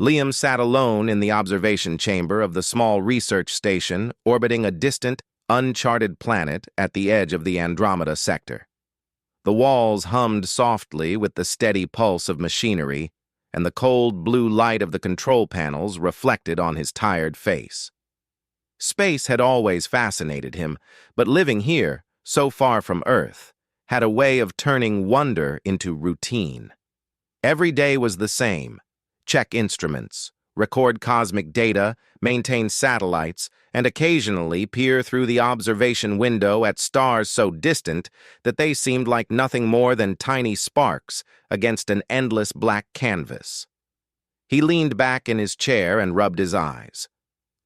Liam sat alone in the observation chamber of the small research station orbiting a distant, uncharted planet at the edge of the Andromeda sector. The walls hummed softly with the steady pulse of machinery, and the cold blue light of the control panels reflected on his tired face. Space had always fascinated him, but living here, so far from Earth, had a way of turning wonder into routine. Every day was the same. Check instruments, record cosmic data, maintain satellites, and occasionally peer through the observation window at stars so distant that they seemed like nothing more than tiny sparks against an endless black canvas. He leaned back in his chair and rubbed his eyes.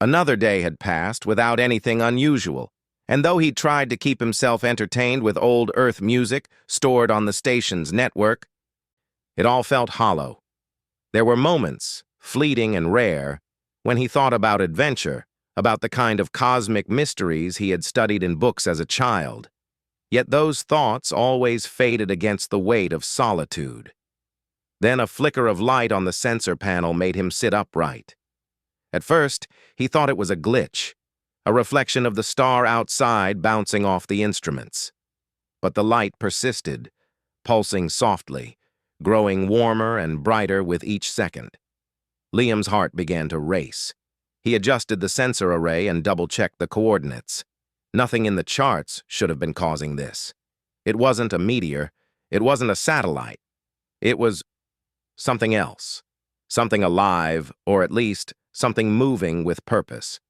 Another day had passed without anything unusual, and though he tried to keep himself entertained with old Earth music stored on the station's network, it all felt hollow. There were moments, fleeting and rare, when he thought about adventure, about the kind of cosmic mysteries he had studied in books as a child. Yet those thoughts always faded against the weight of solitude. Then a flicker of light on the sensor panel made him sit upright. At first, he thought it was a glitch, a reflection of the star outside bouncing off the instruments. But the light persisted, pulsing softly, growing warmer and brighter with each second. Liam's heart began to race. He adjusted the sensor array and double-checked the coordinates. Nothing in the charts should have been causing this. It wasn't a meteor. It wasn't a satellite. It was something else. Something alive, or at least something moving with purpose.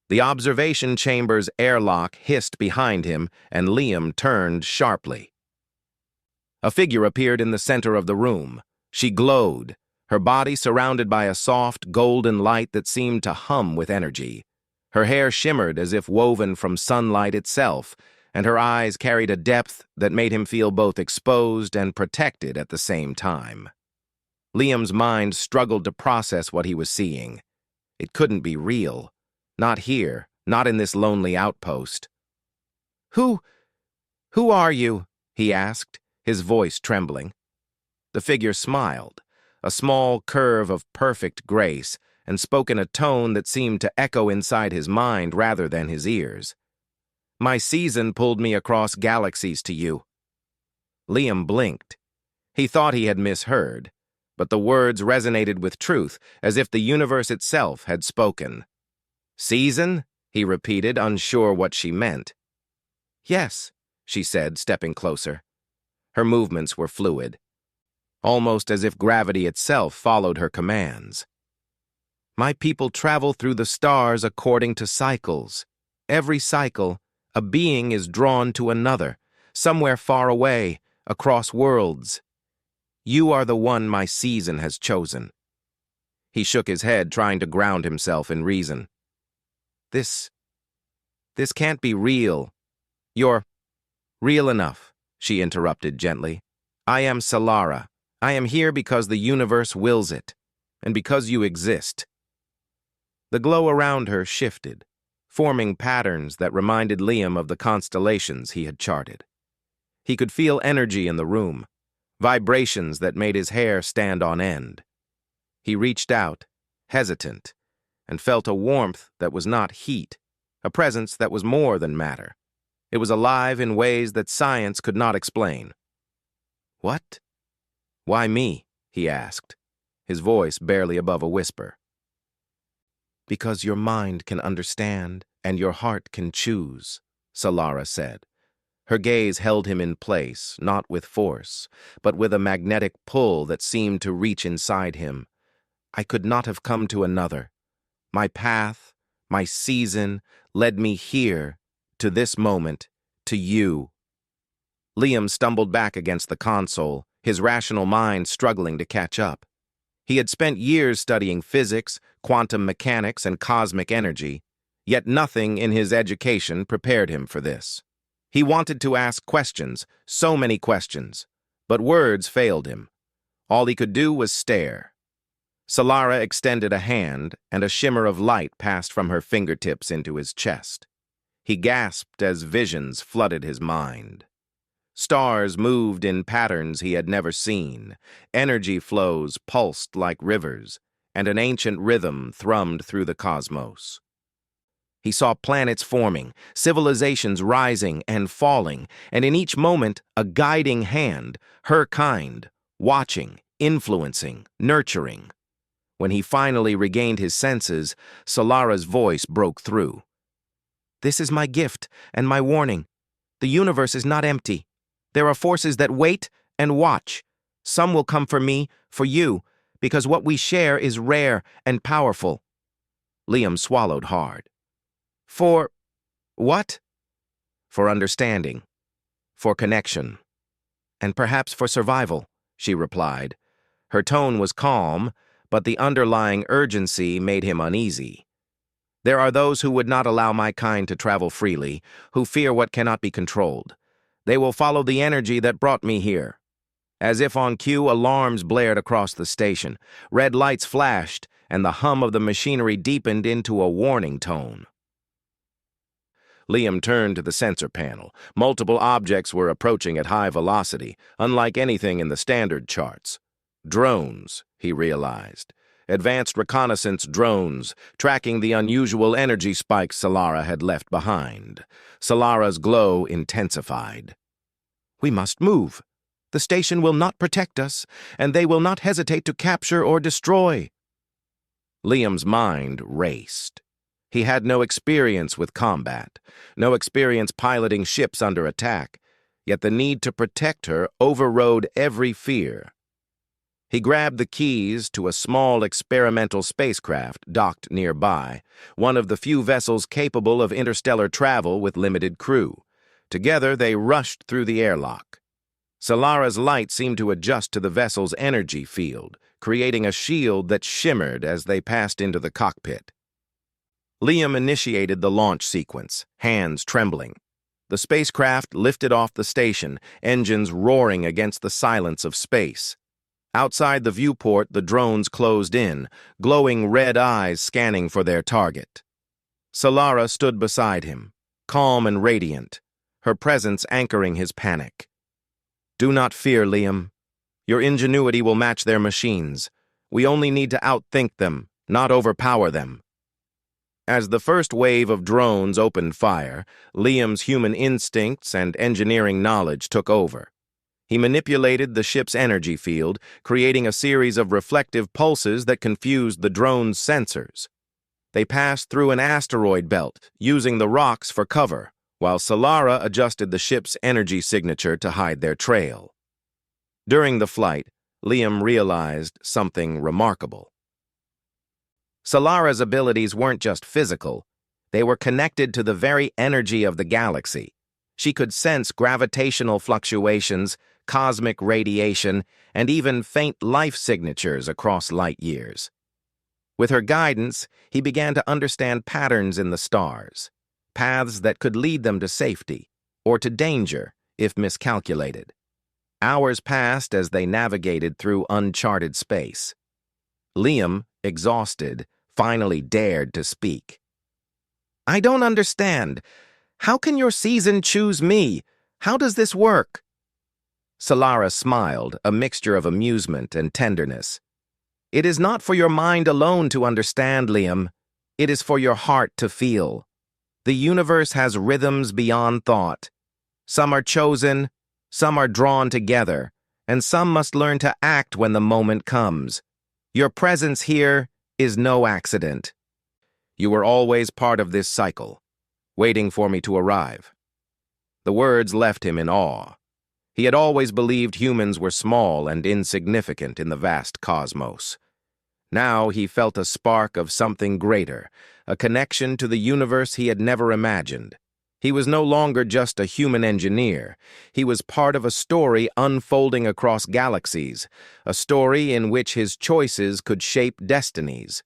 The observation chamber's airlock hissed behind him, and Liam turned sharply. A figure appeared in the center of the room. She glowed, her body surrounded by a soft, golden light that seemed to hum with energy. Her hair shimmered as if woven from sunlight itself, and her eyes carried a depth that made him feel both exposed and protected at the same time. Liam's mind struggled to process what he was seeing. It couldn't be real. Not here, not in this lonely outpost. Who are you?" he asked, his voice trembling. The figure smiled, a small curve of perfect grace, and spoke in a tone that seemed to echo inside his mind rather than his ears. "My season pulled me across galaxies to you." Liam blinked. He thought he had misheard, but the words resonated with truth, as if the universe itself had spoken. "Season?" he repeated, unsure what she meant. "Yes," she said, stepping closer. Her movements were fluid, almost as if gravity itself followed her commands. "My people travel through the stars according to cycles. Every cycle, a being is drawn to another, somewhere far away, across worlds. You are the one my season has chosen." He shook his head, trying to ground himself in reason. This can't be real." "You're real enough," she interrupted gently. "I am Solara. I am here because the universe wills it, and because you exist." The glow around her shifted, forming patterns that reminded Liam of the constellations he had charted. He could feel energy in the room, vibrations that made his hair stand on end. He reached out, hesitant, and felt a warmth that was not heat, a presence that was more than matter. It was alive in ways that science could not explain. "What? Why me?" he asked, his voice barely above a whisper. "Because your mind can understand and your heart can choose," Solara said. Her gaze held him in place, not with force, but with a magnetic pull that seemed to reach inside him. "I could not have come to another. My path, my season, led me here, to this moment, to you." Liam stumbled back against the console, his rational mind struggling to catch up. He had spent years studying physics, quantum mechanics, and cosmic energy, yet nothing in his education prepared him for this. He wanted to ask questions, so many questions, but words failed him. All he could do was stare. Solara extended a hand, and a shimmer of light passed from her fingertips into his chest. He gasped as visions flooded his mind. Stars moved in patterns he had never seen. Energy flows pulsed like rivers, and an ancient rhythm thrummed through the cosmos. He saw planets forming, civilizations rising and falling, and in each moment a guiding hand, her kind, watching, influencing, nurturing. When he finally regained his senses, Solara's voice broke through. "This is my gift and my warning. The universe is not empty. There are forces that wait and watch. Some will come for me, for you, because what we share is rare and powerful." Liam swallowed hard. "For what?" "For understanding, for connection, and perhaps for survival," she replied. Her tone was calm, but the underlying urgency made him uneasy. "There are those who would not allow my kind to travel freely, who fear what cannot be controlled. They will follow the energy that brought me here." As if on cue, alarms blared across the station. Red lights flashed, and the hum of the machinery deepened into a warning tone. Liam turned to the sensor panel. Multiple objects were approaching at high velocity, unlike anything in the standard charts. Drones, he realized. Advanced reconnaissance drones, tracking the unusual energy spikes Solara had left behind. Solara's glow intensified. "We must move. The station will not protect us, and they will not hesitate to capture or destroy." Liam's mind raced. He had no experience with combat, no experience piloting ships under attack, yet the need to protect her overrode every fear. He grabbed the keys to a small experimental spacecraft docked nearby, one of the few vessels capable of interstellar travel with limited crew. Together, they rushed through the airlock. Solara's light seemed to adjust to the vessel's energy field, creating a shield that shimmered as they passed into the cockpit. Liam initiated the launch sequence, hands trembling. The spacecraft lifted off the station, engines roaring against the silence of space. Outside the viewport, the drones closed in, glowing red eyes scanning for their target. Solara stood beside him, calm and radiant, her presence anchoring his panic. "Do not fear, Liam. Your ingenuity will match their machines. We only need to outthink them, not overpower them." As the first wave of drones opened fire, Liam's human instincts and engineering knowledge took over. He manipulated the ship's energy field, creating a series of reflective pulses that confused the drone's sensors. They passed through an asteroid belt, using the rocks for cover, while Solara adjusted the ship's energy signature to hide their trail. During the flight, Liam realized something remarkable. Solara's abilities weren't just physical. They were connected to the very energy of the galaxy. She could sense gravitational fluctuations, cosmic radiation, and even faint life signatures across light years. With her guidance, he began to understand patterns in the stars, paths that could lead them to safety, or to danger if miscalculated. Hours passed as they navigated through uncharted space. Liam, exhausted, finally dared to speak. "I don't understand. How can your season choose me? How does this work?" Solara smiled, a mixture of amusement and tenderness. "It is not for your mind alone to understand, Liam. It is for your heart to feel. The universe has rhythms beyond thought. Some are chosen, some are drawn together, and some must learn to act when the moment comes. Your presence here is no accident. You were always part of this cycle, waiting for me to arrive." The words left him in awe. He had always believed humans were small and insignificant in the vast cosmos. Now he felt a spark of something greater, a connection to the universe he had never imagined. He was no longer just a human engineer. He was part of a story unfolding across galaxies, a story in which his choices could shape destinies.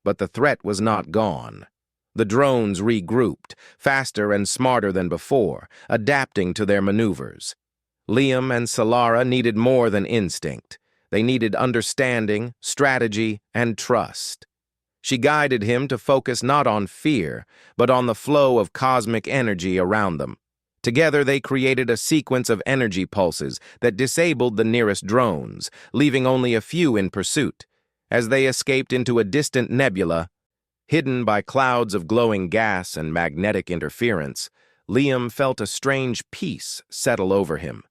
But the threat was not gone. The drones regrouped, faster and smarter than before, adapting to their maneuvers. Liam and Solara needed more than instinct. They needed understanding, strategy, and trust. She guided him to focus not on fear, but on the flow of cosmic energy around them. Together they created a sequence of energy pulses that disabled the nearest drones, leaving only a few in pursuit. As they escaped into a distant nebula, hidden by clouds of glowing gas and magnetic interference, Liam felt a strange peace settle over him.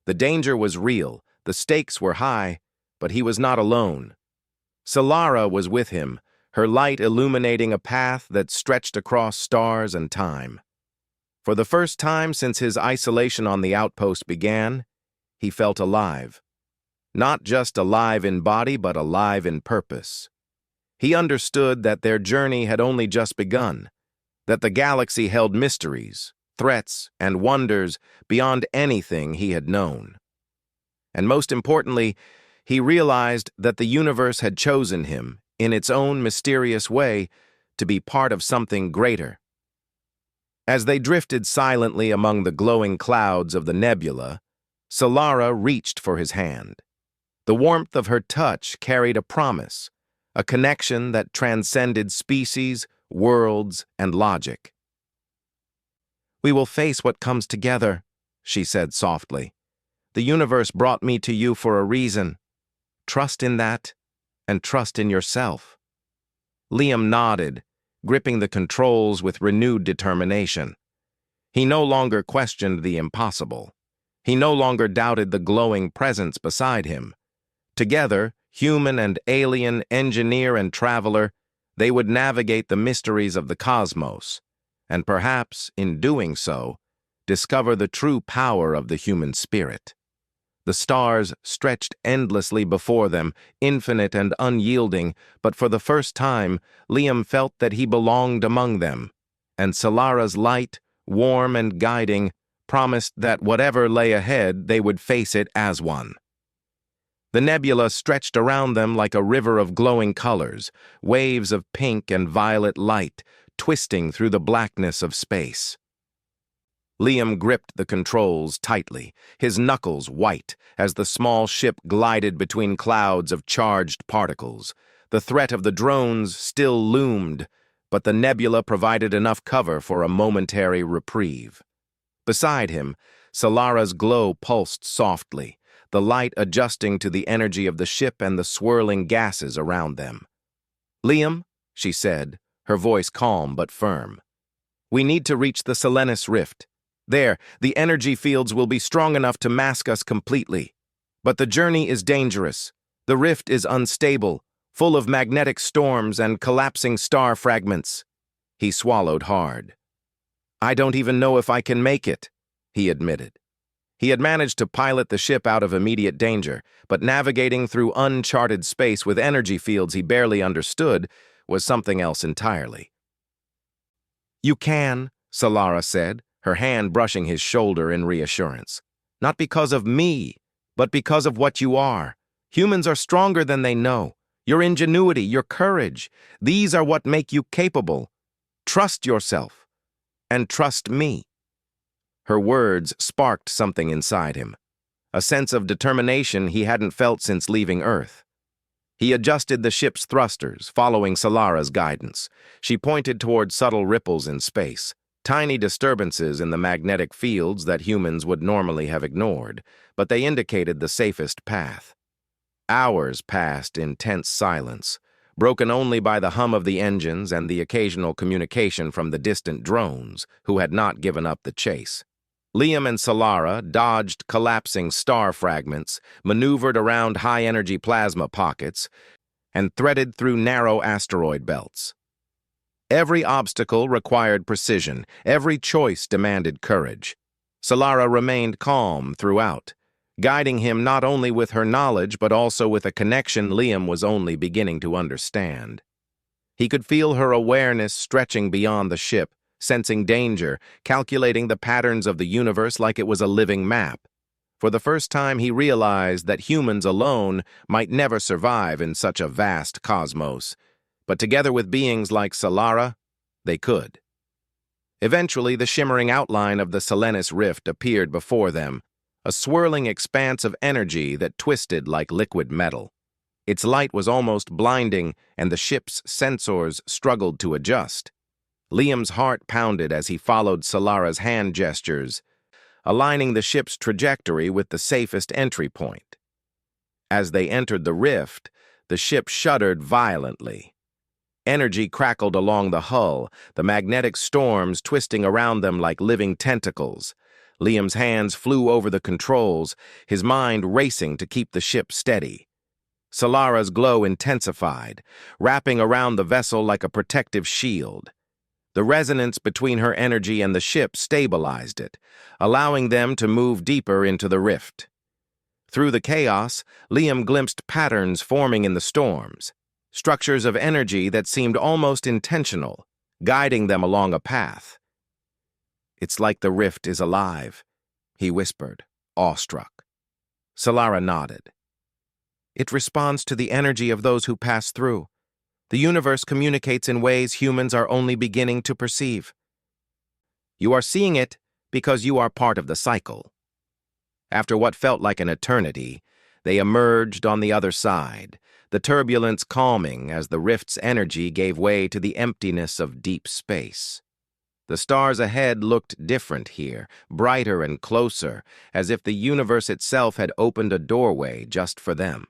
The danger was real, the stakes were high, but he was not alone. Solara was with him, her light illuminating a path that stretched across stars and time. For the first time since his isolation on the outpost began, he felt alive. Not just alive in body, but alive in purpose. He understood that their journey had only just begun, that the galaxy held mysteries, threats, and wonders beyond anything he had known. And most importantly, he realized that the universe had chosen him, in its own mysterious way, to be part of something greater. As they drifted silently among the glowing clouds of the nebula, Solara reached for his hand. The warmth of her touch carried a promise, a connection that transcended species, worlds, and logic. "We will face what comes together," she said softly. "The universe brought me to you for a reason. Trust in that, and trust in yourself." Liam nodded, gripping the controls with renewed determination. He no longer questioned the impossible. He no longer doubted the glowing presence beside him. Together, human and alien, engineer and traveler, they would navigate the mysteries of the cosmos, and perhaps, in doing so, discover the true power of the human spirit. The stars stretched endlessly before them, infinite and unyielding, but for the first time, Liam felt that he belonged among them, and Solara's light, warm and guiding, promised that whatever lay ahead, they would face it as one. The nebula stretched around them like a river of glowing colors, waves of pink and violet light, twisting through the blackness of space. Liam gripped the controls tightly, his knuckles white, as the small ship glided between clouds of charged particles. The threat of the drones still loomed, but the nebula provided enough cover for a momentary reprieve. Beside him, Solara's glow pulsed softly, the light adjusting to the energy of the ship and the swirling gases around them. "Liam," she said, her voice calm but firm, "we need to reach the Selenis Rift. There, the energy fields will be strong enough to mask us completely. But the journey is dangerous. The rift is unstable, full of magnetic storms and collapsing star fragments." He swallowed hard. "I don't even know if I can make it," he admitted. He had managed to pilot the ship out of immediate danger, but navigating through uncharted space with energy fields he barely understood was something else entirely. "You can," Solara said, her hand brushing his shoulder in reassurance. "Not because of me, but because of what you are. Humans are stronger than they know. Your ingenuity, your courage, these are what make you capable. Trust yourself, and trust me." Her words sparked something inside him, a sense of determination he hadn't felt since leaving Earth. He adjusted the ship's thrusters, following Solara's guidance. She pointed toward subtle ripples in space, tiny disturbances in the magnetic fields that humans would normally have ignored, but they indicated the safest path. Hours passed in tense silence, broken only by the hum of the engines and the occasional communication from the distant drones, who had not given up the chase. Liam and Solara dodged collapsing star fragments, maneuvered around high-energy plasma pockets, and threaded through narrow asteroid belts. Every obstacle required precision, every choice demanded courage. Solara remained calm throughout, guiding him not only with her knowledge but also with a connection Liam was only beginning to understand. He could feel her awareness stretching beyond the ship, sensing danger, calculating the patterns of the universe like it was a living map. For the first time he realized that humans alone might never survive in such a vast cosmos, but together with beings like Solara, they could. Eventually, the shimmering outline of the Selenis Rift appeared before them, a swirling expanse of energy that twisted like liquid metal. Its light was almost blinding, and the ship's sensors struggled to adjust. Liam's heart pounded as he followed Solara's hand gestures, aligning the ship's trajectory with the safest entry point. As they entered the rift, the ship shuddered violently. Energy crackled along the hull, the magnetic storms twisting around them like living tentacles. Liam's hands flew over the controls, his mind racing to keep the ship steady. Solara's glow intensified, wrapping around the vessel like a protective shield. The resonance between her energy and the ship stabilized it, allowing them to move deeper into the rift. Through the chaos, Liam glimpsed patterns forming in the storms, structures of energy that seemed almost intentional, guiding them along a path. "It's like the rift is alive," he whispered, awestruck. Solara nodded. "It responds to the energy of those who pass through. The universe communicates in ways humans are only beginning to perceive. You are seeing it because you are part of the cycle." After what felt like an eternity, they emerged on the other side, the turbulence calming as the rift's energy gave way to the emptiness of deep space. The stars ahead looked different here, brighter and closer, as if the universe itself had opened a doorway just for them.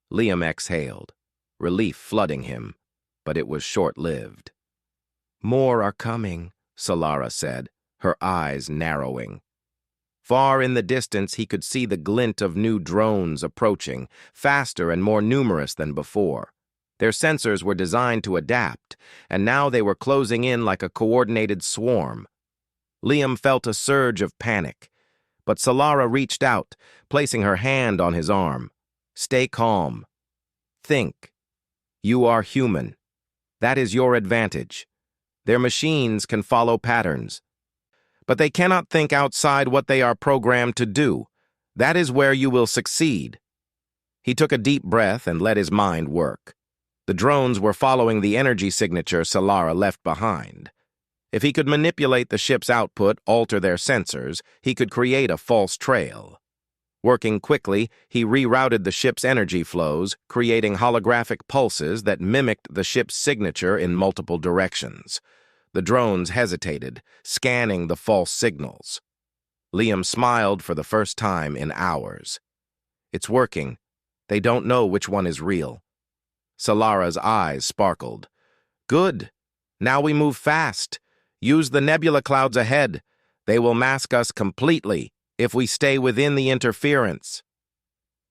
Liam exhaled, relief flooding him, but it was short-lived. "More are coming," Solara said, her eyes narrowing. Far in the distance, he could see the glint of new drones approaching, faster and more numerous than before. Their sensors were designed to adapt, and now they were closing in like a coordinated swarm. Liam felt a surge of panic, but Solara reached out, placing her hand on his arm. "Stay calm. Think. You are human. That is your advantage. Their machines can follow patterns, but they cannot think outside what they are programmed to do. That is where you will succeed." He took a deep breath and let his mind work. The drones were following the energy signature Solara left behind. If he could manipulate the ship's output, alter their sensors, he could create a false trail. Working quickly, he rerouted the ship's energy flows, creating holographic pulses that mimicked the ship's signature in multiple directions. The drones hesitated, scanning the false signals. Liam smiled for the first time in hours. "It's working. They don't know which one is real." Solara's eyes sparkled. "Good. Now we move fast. Use the nebula clouds ahead. They will mask us completely if we stay within the interference."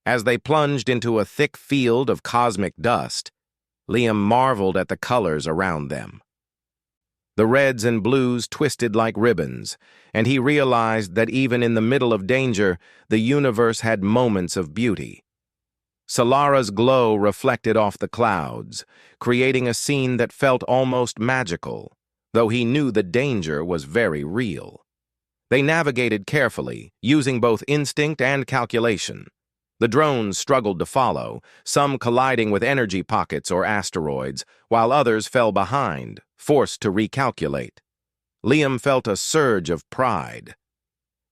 As they plunged into a thick field of cosmic dust, Liam marveled at the colors around them. The reds and blues twisted like ribbons, and he realized that even in the middle of danger, the universe had moments of beauty. Solara's glow reflected off the clouds, creating a scene that felt almost magical, though he knew the danger was very real. They navigated carefully, using both instinct and calculation. The drones struggled to follow, some colliding with energy pockets or asteroids, while others fell behind, forced to recalculate. Liam felt a surge of pride.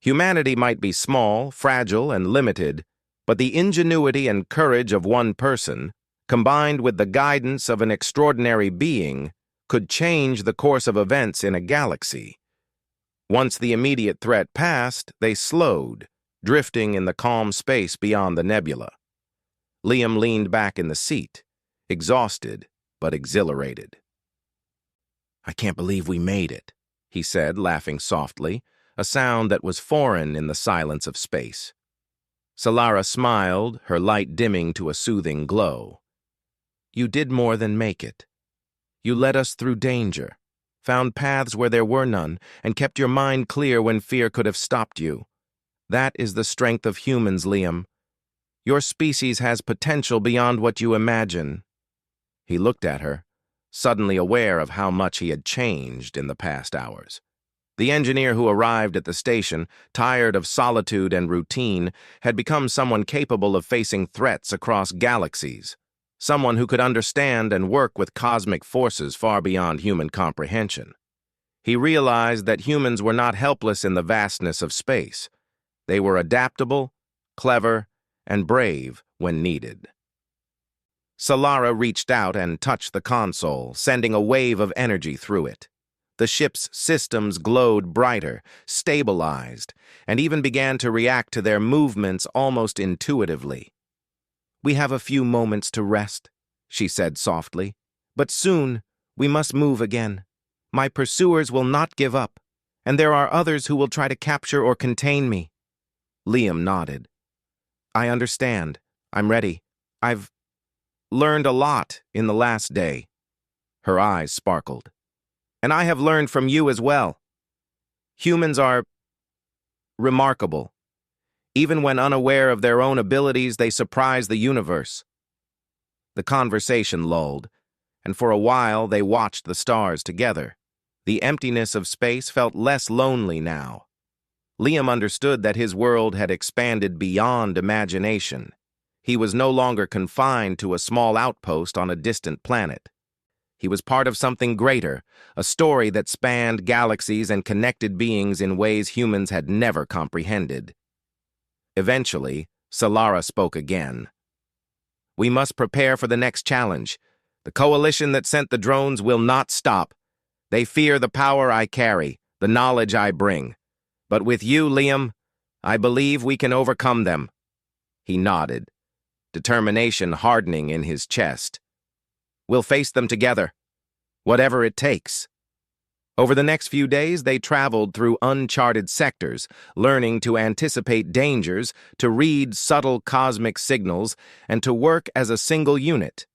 Humanity might be small, fragile, and limited, but the ingenuity and courage of one person, combined with the guidance of an extraordinary being, could change the course of events in a galaxy. Once the immediate threat passed, they slowed, drifting in the calm space beyond the nebula. Liam leaned back in the seat, exhausted but exhilarated. "I can't believe we made it," he said, laughing softly, a sound that was foreign in the silence of space. Solara smiled, her light dimming to a soothing glow. "You did more than make it. You led us through danger, found paths where there were none, and kept your mind clear when fear could have stopped you. That is the strength of humans, Liam. Your species has potential beyond what you imagine." He looked at her, suddenly aware of how much he had changed in the past hours. The engineer who arrived at the station, tired of solitude and routine, had become someone capable of facing threats across galaxies, someone who could understand and work with cosmic forces far beyond human comprehension. He realized that humans were not helpless in the vastness of space. They were adaptable, clever, and brave when needed. Solara reached out and touched the console, sending a wave of energy through it. The ship's systems glowed brighter, stabilized, and even began to react to their movements almost intuitively. "We have a few moments to rest," she said softly. "But soon we must move again. My pursuers will not give up, and there are others who will try to capture or contain me." Liam nodded. "I understand. I'm ready. I've learned a lot in the last day." Her eyes sparkled. "And I have learned from you as well. Humans are remarkable. Even when unaware of their own abilities, they surprise the universe." The conversation lulled, and for a while they watched the stars together. The emptiness of space felt less lonely now. Liam understood that his world had expanded beyond imagination. He was no longer confined to a small outpost on a distant planet. He was part of something greater, a story that spanned galaxies and connected beings in ways humans had never comprehended. Eventually, Solara spoke again. "We must prepare for the next challenge. The coalition that sent the drones will not stop. They fear the power I carry, the knowledge I bring. But with you, Liam, I believe we can overcome them." He nodded, determination hardening in his chest. "We'll face them together, whatever it takes." Over the next few days, they traveled through uncharted sectors, learning to anticipate dangers, to read subtle cosmic signals, and to work as a single unit.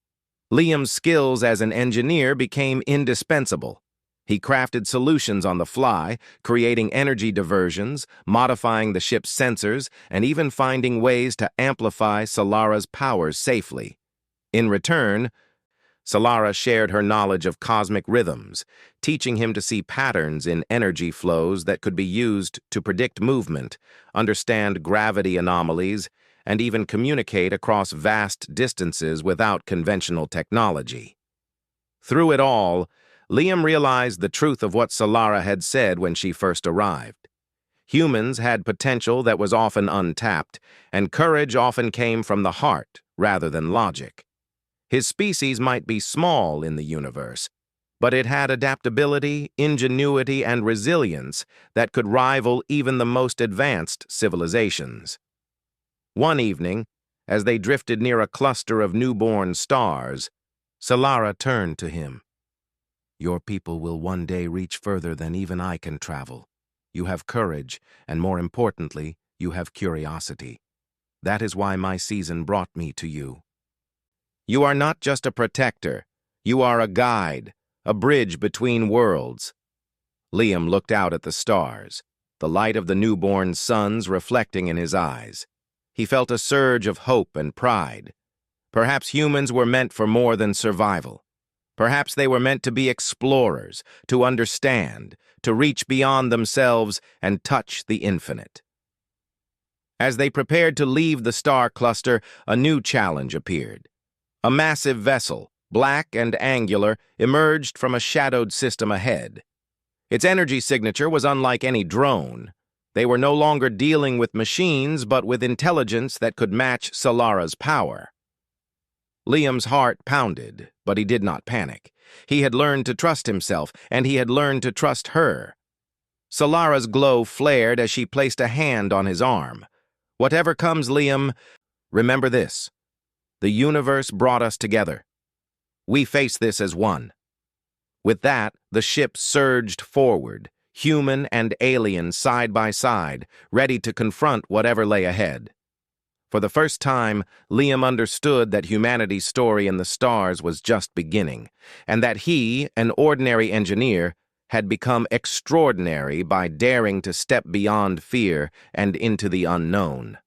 Liam's skills as an engineer became indispensable. He crafted solutions on the fly, creating energy diversions, modifying the ship's sensors, and even finding ways to amplify Solara's powers safely. In return, Solara shared her knowledge of cosmic rhythms, teaching him to see patterns in energy flows that could be used to predict movement, understand gravity anomalies, and even communicate across vast distances without conventional technology. Through it all, Liam realized the truth of what Solara had said when she first arrived. Humans had potential that was often untapped, and courage often came from the heart rather than logic. His species might be small in the universe, but it had adaptability, ingenuity, and resilience that could rival even the most advanced civilizations. One evening, as they drifted near a cluster of newborn stars, Solara turned to him. "Your people will one day reach further than even I can travel. You have courage, and more importantly, you have curiosity. That is why my season brought me to you. You are not just a protector. You are a guide, a bridge between worlds." Liam looked out at the stars, the light of the newborn suns reflecting in his eyes. He felt a surge of hope and pride. Perhaps humans were meant for more than survival. Perhaps they were meant to be explorers, to understand, to reach beyond themselves and touch the infinite. As they prepared to leave the star cluster, a new challenge appeared. A massive vessel, black and angular, emerged from a shadowed system ahead. Its energy signature was unlike any drone. They were no longer dealing with machines, but with intelligence that could match Solara's power. Liam's heart pounded, but he did not panic. He had learned to trust himself, and he had learned to trust her. Solara's glow flared as she placed a hand on his arm. "Whatever comes, Liam, remember this. The universe brought us together. We face this as one." With that, the ship surged forward, human and alien side by side, ready to confront whatever lay ahead. For the first time, Liam understood that humanity's story in the stars was just beginning, and that he, an ordinary engineer, had become extraordinary by daring to step beyond fear and into the unknown.